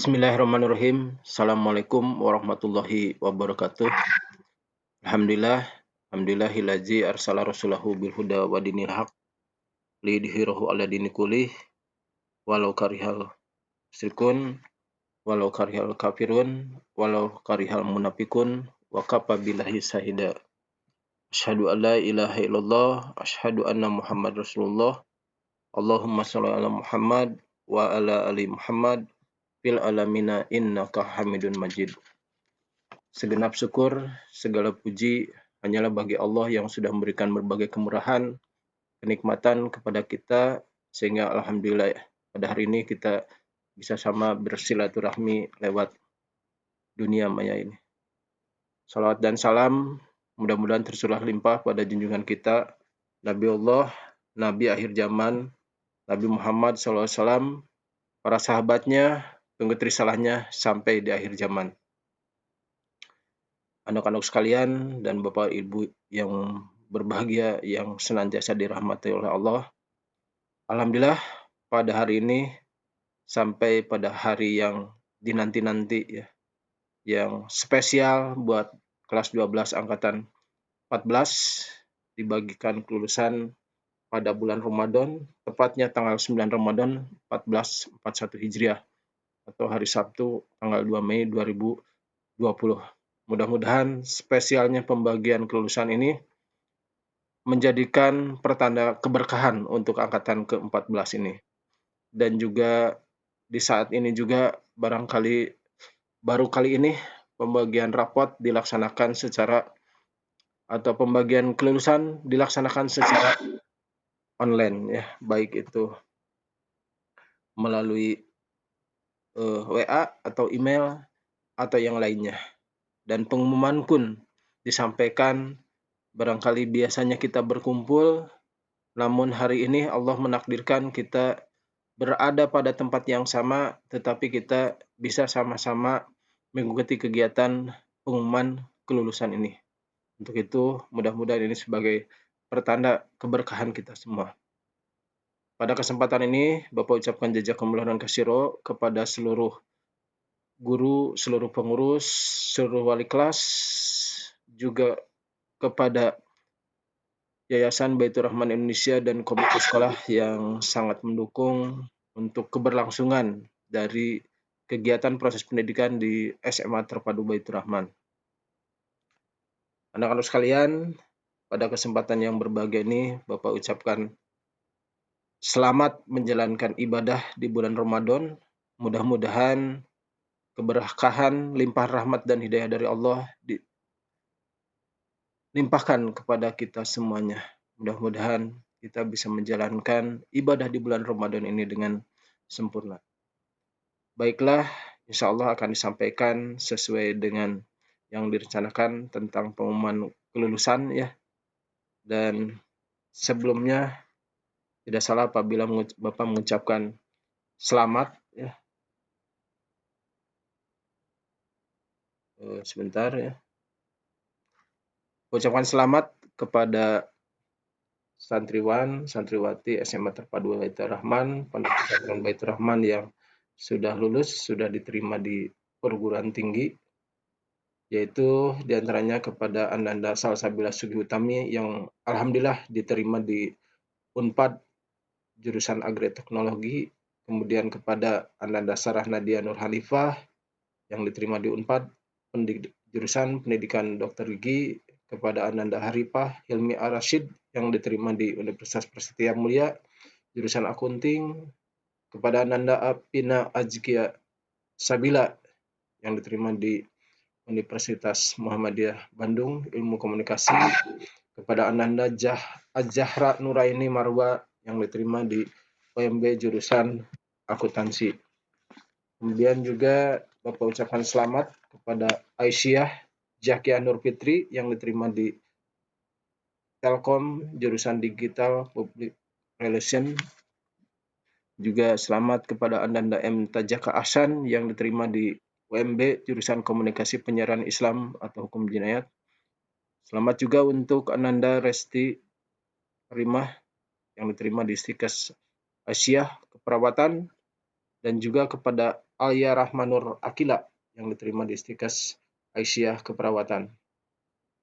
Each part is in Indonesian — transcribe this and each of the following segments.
Bismillahirrahmanirrahim. Assalamualaikum warahmatullahi wabarakatuh. Alhamdulillah, alhamdulillahillazi arsala rasulahu bil huda wa dinil haq liyudhhirahu ala dini kullih walau karihal musyrikun walau karihal kafirun walau karihal munafikun wa kafa billahi syahida. Asyhadu an la ilaha illallah, asyhadu anna Muhammad Rasulullah. Allahumma shalli ala Muhammad wa ala ali Muhammad fil alamina innaka Hamidun Majid. Segenap syukur, segala puji hanyalah bagi Allah yang sudah memberikan berbagai kemurahan, kenikmatan kepada kita, sehingga alhamdulillah pada hari ini kita bisa sama bersilaturahmi lewat dunia maya ini. Salawat dan salam mudah-mudahan tercurah limpah pada junjungan kita, Nabi Allah, Nabi akhir zaman, Nabi Muhammad SAW, para sahabatnya, pengikut risalahnya sampai di akhir zaman. Anak-anak sekalian dan Bapak Ibu yang berbahagia yang senantiasa dirahmati oleh Allah. Alhamdulillah pada hari ini sampai pada hari yang dinanti-nanti ya, yang spesial buat kelas 12 angkatan 14 dibagikan kelulusan pada bulan Ramadan, tepatnya tanggal 9 Ramadan 1441 Hijriah atau hari Sabtu tanggal 2 Mei 2020. Mudah-mudahan spesialnya pembagian kelulusan ini menjadikan pertanda keberkahan untuk angkatan ke-14 ini. Dan juga di saat ini juga barangkali baru kali ini pembagian rapot dilaksanakan secara atau pembagian kelulusan dilaksanakan secara online ya, baik itu melalui WA atau email atau yang lainnya. Dan pengumuman pun disampaikan barangkali biasanya kita berkumpul, namun hari ini Allah menakdirkan kita berada pada tempat yang sama, tetapi kita bisa sama-sama mengikuti kegiatan pengumuman kelulusan ini. Untuk itu, mudah-mudahan ini sebagai pertanda keberkahan kita semua. Pada kesempatan ini, Bapak ucapkan jazakumullah khairan katsira kepada seluruh guru, seluruh pengurus, seluruh wali kelas, juga kepada Yayasan Baitur Rahman Indonesia dan komite sekolah yang sangat mendukung untuk keberlangsungan dari kegiatan proses pendidikan di SMA Terpadu Baitur Rahman. Anak-anak sekalian, pada kesempatan yang berbahagia ini, Bapak ucapkan selamat menjalankan ibadah di bulan Ramadan. Mudah-mudahan keberkahan, limpahan rahmat dan hidayah dari Allah dilimpahkan kepada kita semuanya. Mudah-mudahan kita bisa menjalankan ibadah di bulan Ramadan ini dengan sempurna. Baiklah, insya Allah akan disampaikan sesuai dengan yang direncanakan tentang pengumuman kelulusan ya. Dan sebelumnya tidak salah apabila Bapak mengucapkan selamat ya. Sebentar ya. Ucapkan selamat kepada santriwan, santriwati SMA Terpadu Baitur Rahman, Pondok Pesantren Baitur Rahman yang sudah lulus, sudah diterima di perguruan tinggi, yaitu diantaranya kepada Ananda Salsabila Sugi Utami yang alhamdulillah diterima di Unpad jurusan Agroteknologi, kemudian kepada Ananda Sarah Nadia Nur Hanifah yang diterima di Unpad jurusan Pendidikan Dokter Gigi, kepada Ananda Haripah Hilmi Ar-Rasyid yang diterima di Universitas Prasetya Mulia jurusan Akunting, kepada Ananda Apina Azkia Sabila yang diterima di Universitas Muhammadiyah Bandung Ilmu Komunikasi, kepada Ananda Az-Zahra Nuraini Marwa yang diterima di UMB jurusan Akuntansi. Kemudian juga Bapak ucapkan selamat kepada Aisyah Zakia Nur Fitri yang diterima di Telkom jurusan Digital Public Relation. Juga selamat kepada Ananda M. Tajaka Ahsan yang diterima di UMB jurusan Komunikasi Penyiaran Islam atau Hukum Jinayat. Selamat juga untuk Ananda Resti Rimah yang diterima di Stikes Asia Keperawatan. dan juga kepada Alia Rahmanur Akila yang diterima di Istiqas Aisyah Keperawatan.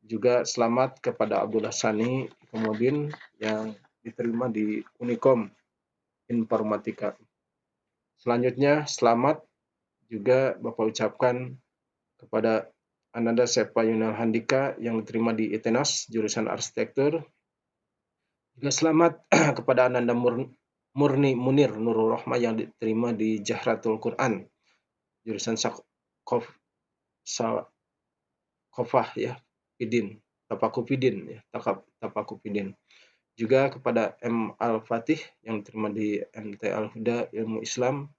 Juga selamat kepada Abdullah Sani Komodin yang diterima di Unikom Informatika. Selanjutnya selamat juga Bapak ucapkan kepada Ananda Sepa Yunal Handika yang diterima di ITENAS jurusan arsitektur. Juga selamat kepada Ananda Murni Munir Nurul Rahma yang diterima di Jahratul Quran jurusan Sakofah ya, Pidin, Tapakupidin ya, Tapakupidin. Juga kepada M Al-Fatih yang diterima di MT Al-Huda Ilmu Islam,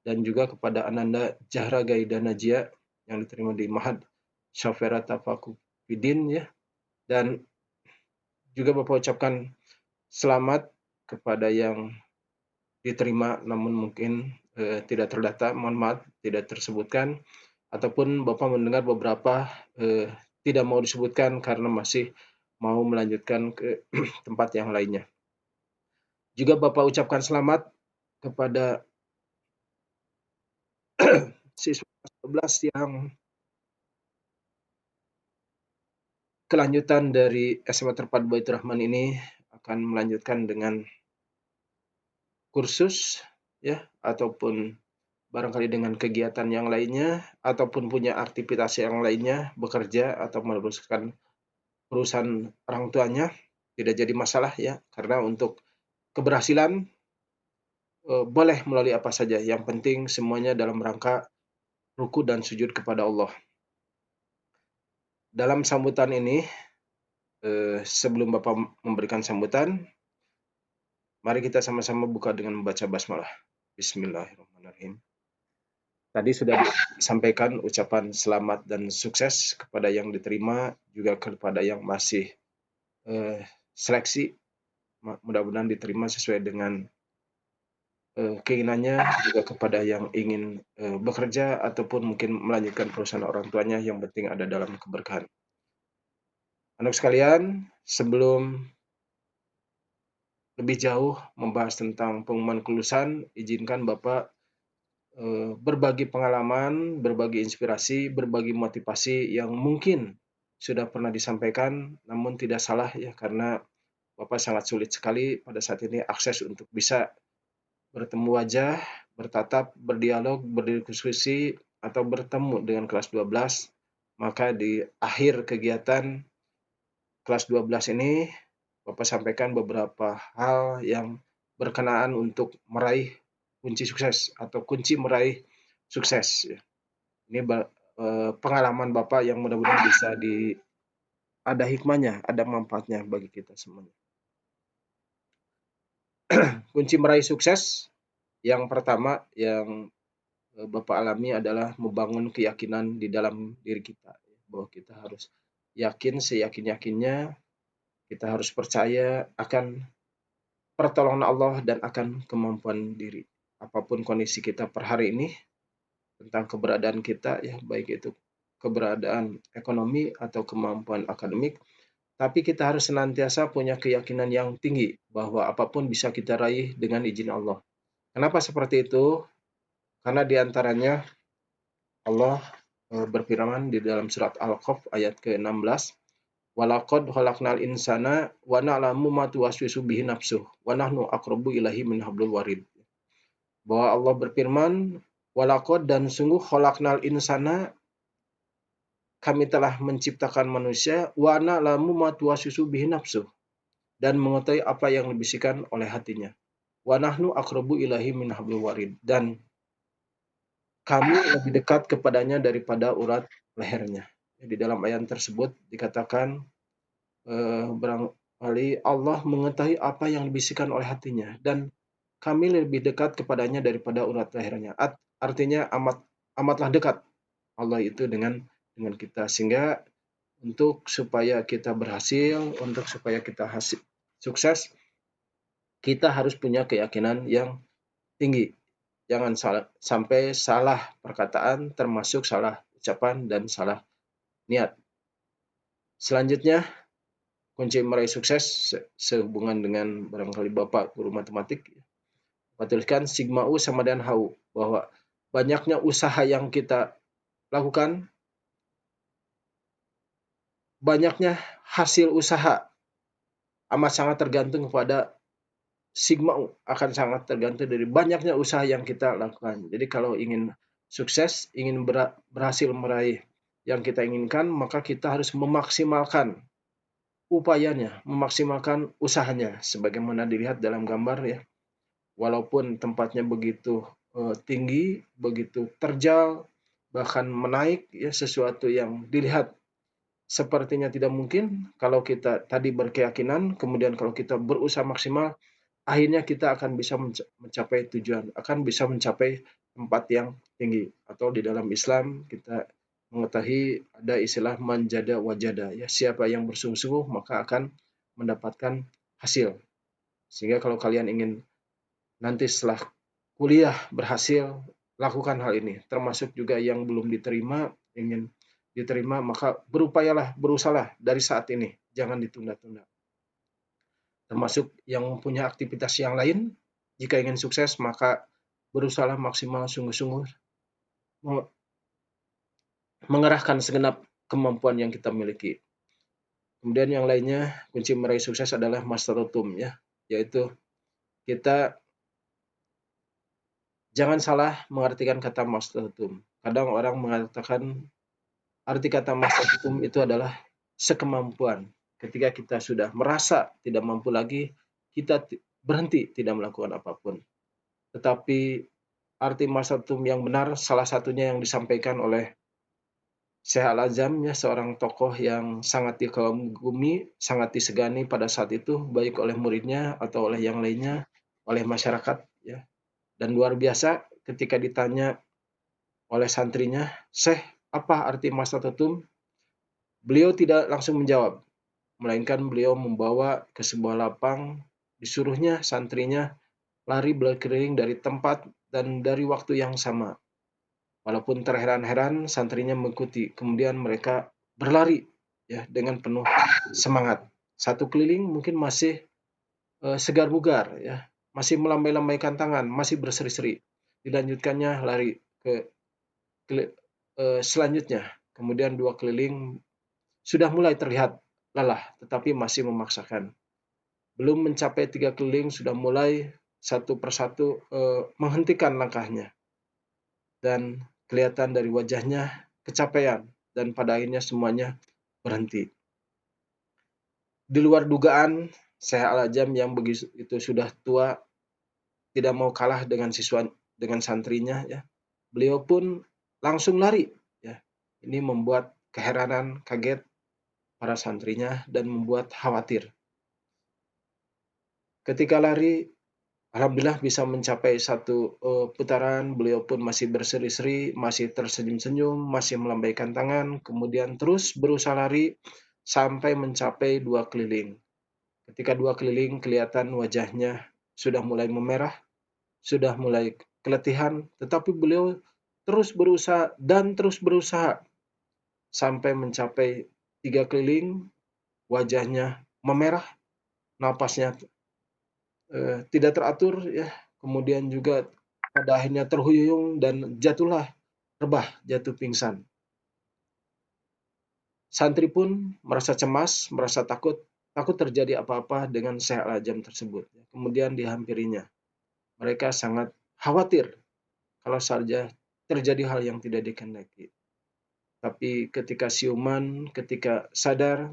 dan juga kepada Ananda Jahra Gaida Najia yang diterima di Mahad Syafera Tapakupidin ya. Dan juga Bapak ucapkan selamat kepada yang diterima namun mungkin tidak terdata, mohon maaf tidak tersebutkan, ataupun Bapak mendengar beberapa tidak mau disebutkan karena masih mau melanjutkan ke tempat yang lainnya. Juga Bapak ucapkan selamat kepada siswa 11 yang kelanjutan dari SMA Terpadu Baitur Rahman ini akan melanjutkan dengan kursus ya, ataupun barangkali dengan kegiatan yang lainnya, ataupun punya aktivitas yang lainnya, bekerja atau meneruskan perusahaan orang tuanya, tidak jadi masalah ya, karena untuk keberhasilan boleh melalui apa saja, yang penting semuanya dalam rangka ruku dan sujud kepada Allah. Dalam sambutan ini, sebelum Bapak memberikan sambutan, mari kita sama-sama buka dengan membaca basmalah. Bismillahirrahmanirrahim. Tadi sudah disampaikan ucapan selamat dan sukses kepada yang diterima, juga kepada yang masih seleksi. Mudah-mudahan diterima sesuai dengan keinginannya, juga kepada yang ingin bekerja ataupun mungkin melanjutkan perusahaan orang tuanya, yang penting ada dalam keberkahan. Anak sekalian, sebelum lebih jauh membahas tentang pengumuman kelulusan, izinkan Bapak berbagi pengalaman, berbagi inspirasi, berbagi motivasi yang mungkin sudah pernah disampaikan, namun tidak salah ya, karena Bapak sangat sulit sekali pada saat ini akses untuk bisa bertemu wajah, bertatap, berdialog, berdiskusi, atau bertemu dengan kelas 12. Maka di akhir kegiatan kelas 12 ini, Bapak sampaikan beberapa hal yang berkenaan untuk meraih kunci sukses atau kunci meraih sukses. Ini pengalaman Bapak yang mudah-mudahan bisa ada hikmahnya, ada manfaatnya bagi kita semuanya. Kunci meraih sukses yang pertama yang Bapak alami adalah membangun keyakinan di dalam diri kita, bahwa kita harus yakin seyakin-yakinnya, kita harus percaya akan pertolongan Allah dan akan kemampuan diri. Apapun kondisi kita per hari ini, tentang keberadaan kita ya, baik itu keberadaan ekonomi atau kemampuan akademik, tapi kita harus senantiasa punya keyakinan yang tinggi bahwa apapun bisa kita raih dengan izin Allah. Kenapa seperti itu? Karena diantaranya Allah berfirman di dalam surat Al-Qaf ayat ke-16, walaqad khalaqnal insana wa na'lamu ma tuwaswisu bihi nafsuh wa nahnu aqrabu ilaihi min hablil warid. Bahwa Allah berfirman, walaqad, dan sungguh, khalaqnal insana, kami telah menciptakan manusia, wa na'lamu ma tuwaswisu bihi nafsuh, dan mengetahui apa yang dibisikkan oleh hatinya. Wa nahnu aqrabu ilaihi min hablil warid, dan kami lebih dekat kepadanya daripada urat lehernya. Di dalam ayat tersebut dikatakan barangkali Allah mengetahui apa yang dibisikkan oleh hatinya, dan kami lebih dekat kepadanya daripada urat lehernya. Artinya amatlah dekat Allah itu dengan kita, sehingga untuk supaya kita berhasil, untuk supaya kita sukses, kita harus punya keyakinan yang tinggi. Jangan sampai salah perkataan, termasuk salah ucapan dan salah niat. Selanjutnya, kunci meraih sukses sehubungan dengan barangkali Bapak guru matematik, tuliskan sigma U sama dengan HU. bahwa banyaknya usaha yang kita lakukan, banyaknya hasil usaha amat sangat tergantung kepada sigma akan sangat tergantung dari banyaknya usaha yang kita lakukan. Jadi kalau ingin sukses, ingin berhasil meraih yang kita inginkan, maka kita harus memaksimalkan upayanya, memaksimalkan usahanya. Sebagaimana dilihat dalam gambar ya, walaupun tempatnya begitu tinggi, begitu terjal, bahkan menaik ya, sesuatu yang dilihat sepertinya tidak mungkin, kalau kita tadi berkeyakinan, kemudian kalau kita berusaha maksimal, akhirnya kita akan bisa mencapai tujuan, akan bisa mencapai tempat yang tinggi. Atau di dalam Islam kita mengetahui ada istilah manjada wajada ya, siapa yang bersungguh-sungguh maka akan mendapatkan hasil. Sehingga kalau kalian ingin nanti setelah kuliah berhasil, lakukan hal ini. Termasuk juga yang belum diterima, ingin diterima, maka berupayalah, berusahalah dari saat ini, jangan ditunda-tunda. Termasuk yang punya aktivitas yang lain, jika ingin sukses maka berusahalah maksimal, sungguh-sungguh mengerahkan segenap kemampuan yang kita miliki. Kemudian yang lainnya, kunci meraih sukses adalah masterotum ya, yaitu kita jangan salah mengartikan kata masterotum. Kadang orang mengatakan arti kata masterotum itu adalah sekemampuan. Ketika kita sudah merasa tidak mampu lagi, kita berhenti tidak melakukan apapun. Tetapi arti masterotum yang benar, salah satunya yang disampaikan oleh Syekh Al-Azam ya, seorang tokoh yang sangat dikagumi, sangat disegani pada saat itu, baik oleh muridnya atau oleh yang lainnya, oleh masyarakat ya. Dan luar biasa ketika ditanya oleh santrinya, "Syekh, apa arti masterotum?" Beliau tidak langsung menjawab, melainkan beliau membawa ke sebuah lapang, disuruhnya santrinya lari berkeliling dari tempat dan dari waktu yang sama. Walaupun terheran-heran, santrinya mengikuti. Kemudian mereka berlari ya dengan penuh semangat. Satu keliling mungkin masih segar bugar ya, masih melambai-lambaikan tangan, masih berseri-seri. Dilanjutkannya lari ke selanjutnya. Kemudian dua keliling sudah mulai terlihat lelah, tetapi masih memaksakan. Belum mencapai tiga keliling sudah mulai satu persatu menghentikan langkahnya. Dan kelihatan dari wajahnya kecapean, dan pada akhirnya semuanya berhenti. Di luar dugaan, Syekh Al-Ajam yang begitu itu sudah tua tidak mau kalah dengan santrinya ya. Beliau pun langsung lari ya. Ini membuat keheranan, kaget para santrinya dan membuat khawatir. Ketika lari, alhamdulillah bisa mencapai satu putaran, beliau pun masih berseri-seri, masih tersenyum-senyum, masih melambaikan tangan, kemudian terus berusaha lari sampai mencapai dua keliling. Ketika dua keliling, kelihatan wajahnya sudah mulai memerah, sudah mulai keletihan, tetapi beliau terus berusaha dan terus berusaha sampai mencapai tiga keliling, wajahnya memerah, napasnya tidak teratur ya, kemudian juga pada akhirnya terhuyung dan jatuhlah, rebah, jatuh pingsan. Santri pun merasa cemas, merasa takut terjadi apa-apa dengan Syekh Al-Ajam tersebut. Kemudian dihampirinya. Mereka sangat khawatir kalau saja terjadi hal yang tidak dikehendaki. Tapi ketika siuman, ketika sadar,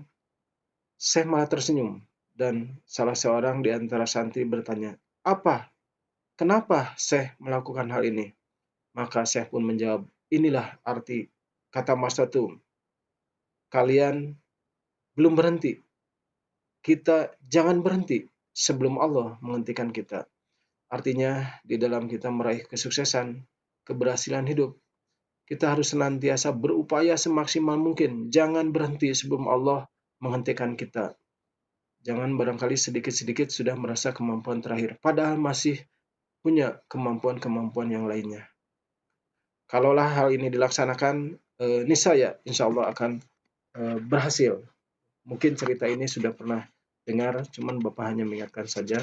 Syekh malah tersenyum. Dan salah seorang di antara santri bertanya, "Apa? Kenapa Syekh melakukan hal ini?" Maka Syekh pun menjawab, "Inilah arti kata masterotum. Kalian belum berhenti. Kita jangan berhenti sebelum Allah menghentikan kita." Artinya, di dalam kita meraih kesuksesan, keberhasilan hidup, kita harus senantiasa berupaya semaksimal mungkin. Jangan berhenti sebelum Allah menghentikan kita. Jangan barangkali sedikit-sedikit sudah merasa kemampuan terakhir, padahal masih punya kemampuan-kemampuan yang lainnya. Kalaulah hal ini dilaksanakan, niscaya insya Allah akan berhasil. Mungkin cerita ini sudah pernah dengar, cuman Bapak hanya mengingatkan saja.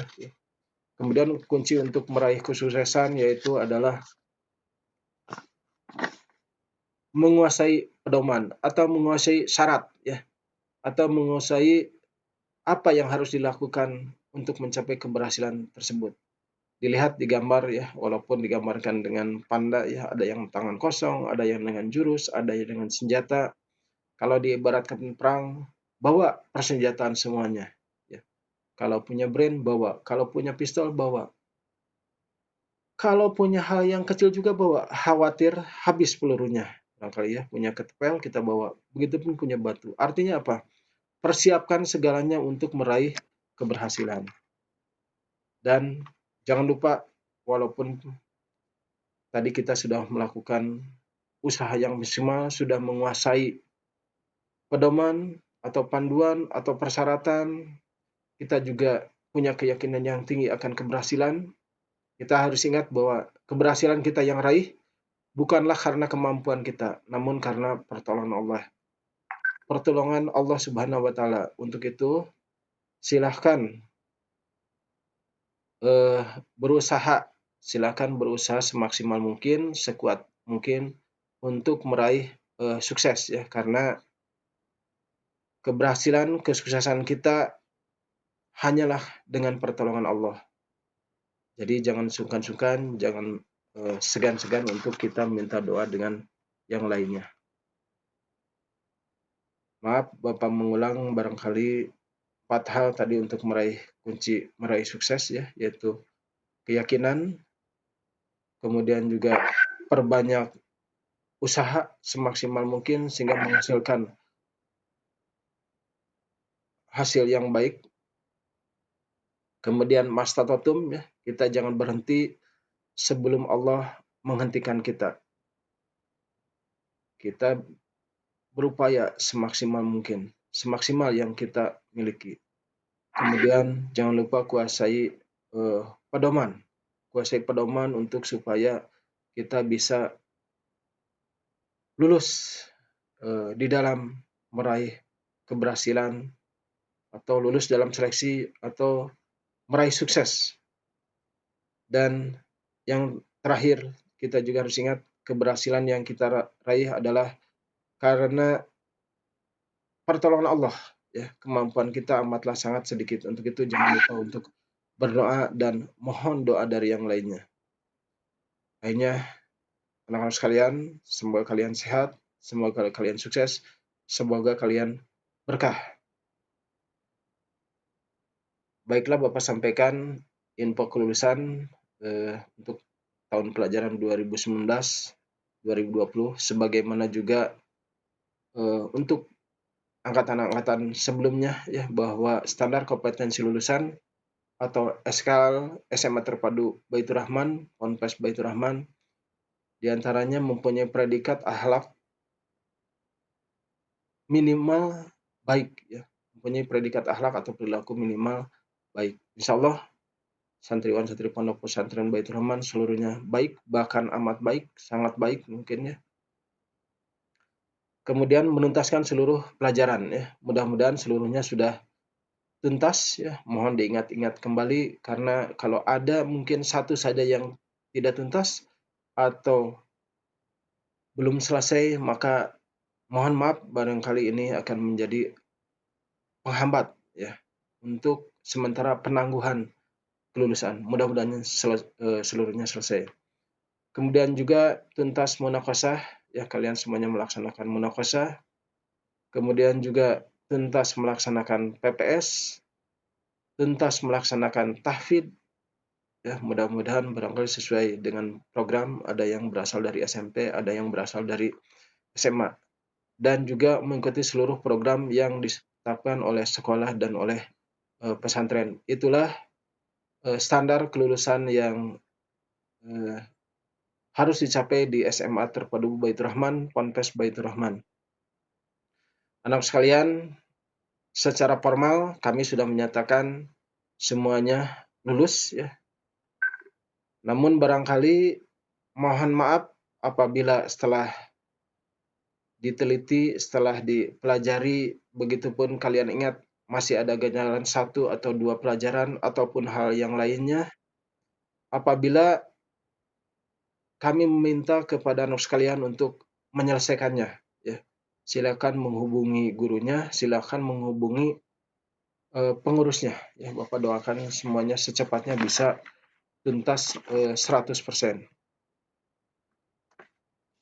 Kemudian kunci untuk meraih kesuksesan yaitu adalah menguasai pedoman atau menguasai syarat ya, atau menguasai apa yang harus dilakukan untuk mencapai keberhasilan tersebut. Dilihat di gambar ya, walaupun digambarkan dengan panda ya, ada yang tangan kosong, ada yang dengan jurus, ada yang dengan senjata. Kalau diibaratkan perang, bawa persenjataan semuanya. Ya. Kalau punya brand, bawa. Kalau punya pistol, bawa. Kalau punya hal yang kecil juga bawa. Khawatir habis pelurunya. Barangkali ya, punya ketepel kita bawa. Begitupun punya batu. Artinya apa? Persiapkan segalanya untuk meraih keberhasilan. Dan jangan lupa, walaupun tadi kita sudah melakukan usaha yang maksimal, sudah menguasai pedoman atau panduan atau persyaratan, kita juga punya keyakinan yang tinggi akan keberhasilan. Kita harus ingat bahwa keberhasilan kita yang raih bukanlah karena kemampuan kita, namun karena pertolongan Allah. Pertolongan Allah Subhanahu wa taala. Untuk itu, silahkan berusaha, silakan berusaha semaksimal mungkin, sekuat mungkin untuk meraih sukses ya, karena keberhasilan, kesuksesan kita hanyalah dengan pertolongan Allah. Jadi jangan sungkan-sungkan, jangan segan-segan untuk kita minta doa dengan yang lainnya. Maaf, Bapak mengulang barangkali 4 hal tadi untuk kunci meraih sukses ya, yaitu keyakinan, kemudian juga perbanyak usaha semaksimal mungkin sehingga menghasilkan hasil yang baik. Kemudian mastatotum ya, kita jangan berhenti sebelum Allah menghentikan kita. Kita berupaya semaksimal mungkin, semaksimal yang kita miliki. Kemudian jangan lupa pedoman. Kuasai pedoman untuk supaya kita bisa lulus di dalam meraih keberhasilan atau lulus dalam seleksi atau meraih sukses. Dan yang terakhir, kita juga harus ingat keberhasilan yang kita raih adalah karena pertolongan Allah ya. Kemampuan kita amatlah sangat sedikit. Untuk itu jangan lupa untuk berdoa dan mohon doa dari yang lainnya. Akhirnya, anak-anak sekalian, semoga kalian sehat, semoga kalian sukses, semoga kalian berkah. Baiklah, Bapak sampaikan info kelulusan untuk tahun pelajaran 2019-2020, sebagaimana juga untuk angkatan-angkatan sebelumnya ya, bahwa standar kompetensi lulusan atau SKL SMA Terpadu Baitur Rahman, Ponpes Baitur Rahman, diantaranya mempunyai predikat akhlak minimal baik ya, mempunyai predikat akhlak atau perilaku minimal baik. Insya Allah santriwan santri pondok pesantren Baitur Rahman seluruhnya baik, bahkan amat baik, sangat baik mungkin ya. Kemudian menuntaskan seluruh pelajaran ya. Mudah-mudahan seluruhnya sudah tuntas ya. Mohon diingat-ingat kembali, karena kalau ada mungkin satu saja yang tidak tuntas atau belum selesai, maka mohon maaf, barangkali ini akan menjadi penghambat ya untuk sementara penangguhan kelulusan. Mudah-mudahan seluruhnya selesai. Kemudian juga tuntas munakosah ya, kalian semuanya melaksanakan munakosah. Kemudian juga tuntas melaksanakan PPS, tuntas melaksanakan tahfidz ya, mudah-mudahan barangkali sesuai dengan program, ada yang berasal dari SMP, ada yang berasal dari SMA, dan juga mengikuti seluruh program yang ditetapkan oleh sekolah dan oleh pesantren. Itulah standar kelulusan yang harus dicapai di SMA Terpadu Baitur Rahman, Ponpes Baitur Rahman. Anak sekalian, secara formal kami sudah menyatakan semuanya lulus ya. Namun barangkali mohon maaf apabila setelah diteliti, setelah dipelajari, begitupun kalian ingat masih ada ganjalan 1 atau 2 pelajaran ataupun hal yang lainnya. Apabila kami meminta kepada anak sekalian untuk menyelesaikannya ya. Silakan menghubungi gurunya, silakan menghubungi pengurusnya ya. Bapak doakan semuanya secepatnya bisa tuntas 100%.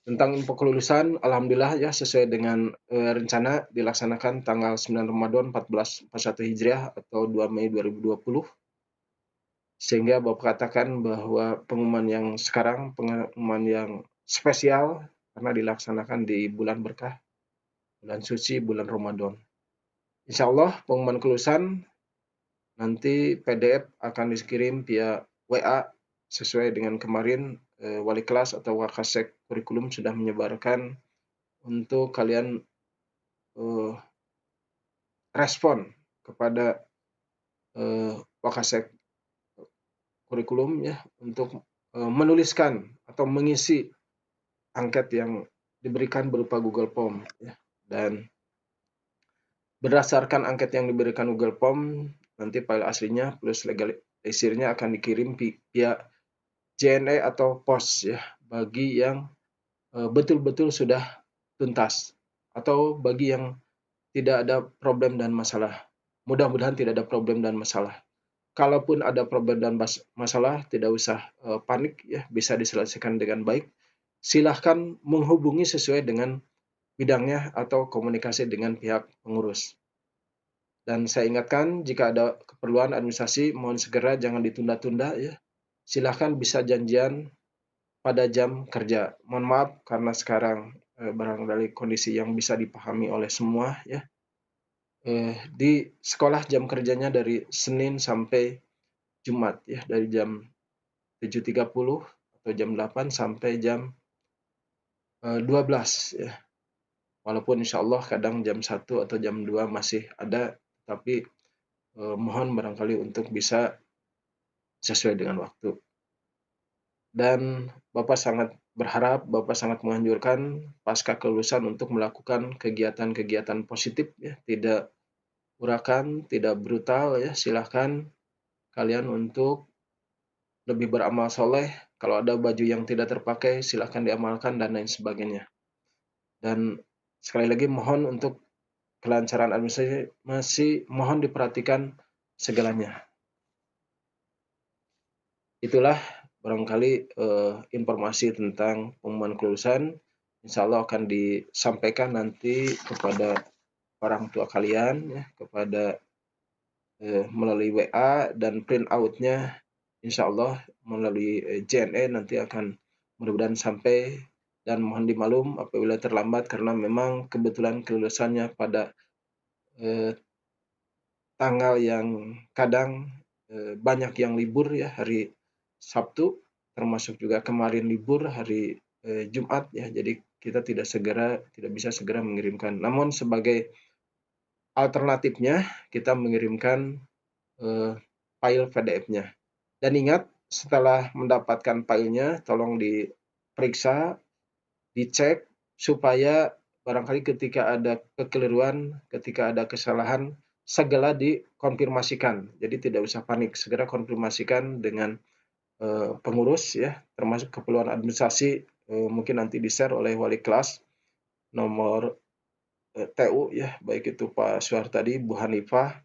Tentang info kelulusan, alhamdulillah ya sesuai dengan rencana dilaksanakan tanggal 9 Ramadan 1441 Hijriah atau 2 Mei 2020. Sehingga Bapak katakan bahwa pengumuman yang sekarang pengumuman yang spesial karena dilaksanakan di bulan berkah, bulan suci, bulan Ramadan. Insya Allah pengumuman kelulusan nanti PDF akan dikirim via WA sesuai dengan kemarin wali kelas atau wakasek kurikulum sudah menyebarkan untuk kalian respon kepada wakasek kurikulum ya untuk menuliskan atau mengisi angket yang diberikan berupa Google Form ya. Dan berdasarkan angket yang diberikan Google Form, nanti file aslinya plus legalisirnya akan dikirim via JNE atau pos ya bagi yang betul-betul sudah tuntas atau bagi yang tidak ada problem dan masalah. Mudah-mudahan tidak ada problem dan masalah. Kalaupun ada problem dan masalah, tidak usah panik ya, bisa diselesaikan dengan baik. Silahkan menghubungi sesuai dengan bidangnya atau komunikasi dengan pihak pengurus. Dan saya ingatkan jika ada keperluan administrasi mohon segera jangan ditunda-tunda ya. Silahkan bisa janjian pada jam kerja. Mohon maaf karena sekarang barangkali kondisi yang bisa dipahami oleh semua ya. Di sekolah jam kerjanya dari Senin sampai Jumat ya, dari jam 7.30 atau jam 8 sampai jam 12 ya. Walaupun insya Allah kadang jam 1 atau jam 2 masih ada, tapi mohon barangkali untuk bisa sesuai dengan waktu. Dan Bapak sangat berharap, Bapak sangat menganjurkan pasca kelulusan untuk melakukan kegiatan-kegiatan positif ya, tidak urakan, tidak brutal ya. Silahkan kalian untuk lebih beramal soleh. Kalau ada baju yang tidak terpakai, silahkan diamalkan dan lain sebagainya. Dan sekali lagi mohon untuk kelancaran administrasi masih mohon diperhatikan segalanya. Itulah barangkali informasi tentang pengumuman kelulusan. Insya Allah akan disampaikan nanti kepada orang tua kalian, ya, kepada melalui WA dan print out-nya insya Allah melalui JNE nanti akan mudah-mudahan sampai dan mohon dimaklum apabila terlambat karena memang kebetulan kelulusannya pada tanggal yang kadang banyak yang libur ya, hari Sabtu, termasuk juga kemarin libur hari Jumat ya, jadi kita tidak bisa segera mengirimkan. Namun sebagai alternatifnya kita mengirimkan file PDF-nya. Dan ingat setelah mendapatkan filenya tolong diperiksa, dicek supaya barangkali ketika ada kekeliruan, ketika ada kesalahan segera dikonfirmasikan. Jadi tidak usah panik, segera konfirmasikan dengan pengurus ya, termasuk keperluan administrasi mungkin nanti di-share oleh wali kelas nomor TU ya, baik itu Pak Suhartadi, Bu Hanifah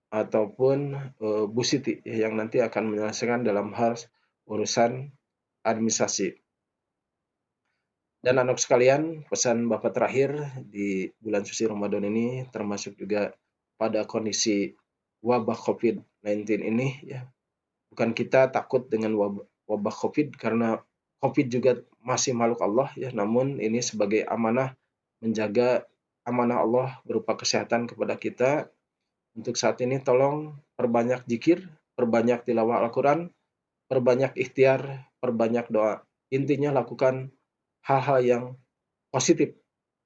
ataupun Bu Siti ya, yang nanti akan menyelesaikan dalam hal urusan administrasi. Dan anak sekalian, pesan Bapak terakhir di bulan suci Ramadan ini termasuk juga pada kondisi wabah COVID-19 ini ya. Bukan kita takut dengan wabah COVID karena COVID juga masih makhluk Allah ya, namun ini sebagai amanah menjaga amanah Allah berupa kesehatan kepada kita. Untuk saat ini tolong perbanyak zikir, perbanyak tilawah Al-Qur'an, perbanyak ikhtiar, perbanyak doa. Intinya lakukan hal-hal yang positif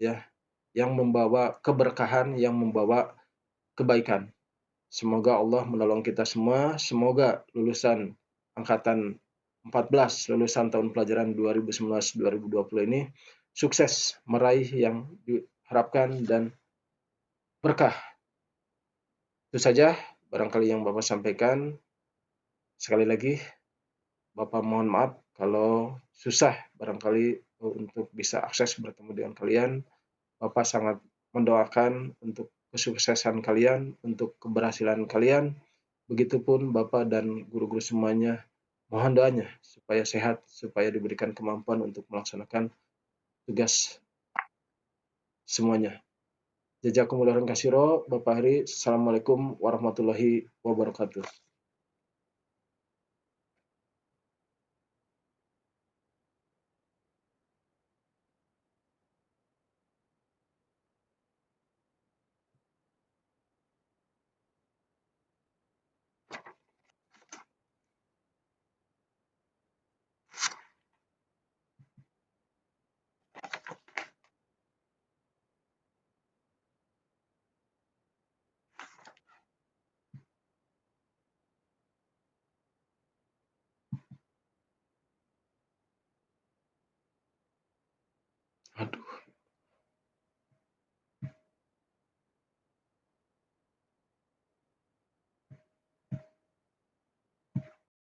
ya, yang membawa keberkahan, yang membawa kebaikan. Semoga Allah menolong kita semua, semoga lulusan angkatan 14, lulusan tahun pelajaran 2019-2020 ini sukses meraih yang diharapkan dan berkah. Itu saja barangkali yang Bapak sampaikan. Sekali lagi Bapak mohon maaf kalau susah barangkali untuk bisa akses bertemu dengan kalian. Bapak sangat mendoakan untuk kesuksesan kalian, untuk keberhasilan kalian. Begitupun Bapak dan guru-guru semuanya, mohon doanya supaya sehat, supaya diberikan kemampuan untuk melaksanakan tugas semuanya. Jazakumullah khairan katsiro, Bapak Heri. Assalamualaikum warahmatullahi wabarakatuh. Aduh.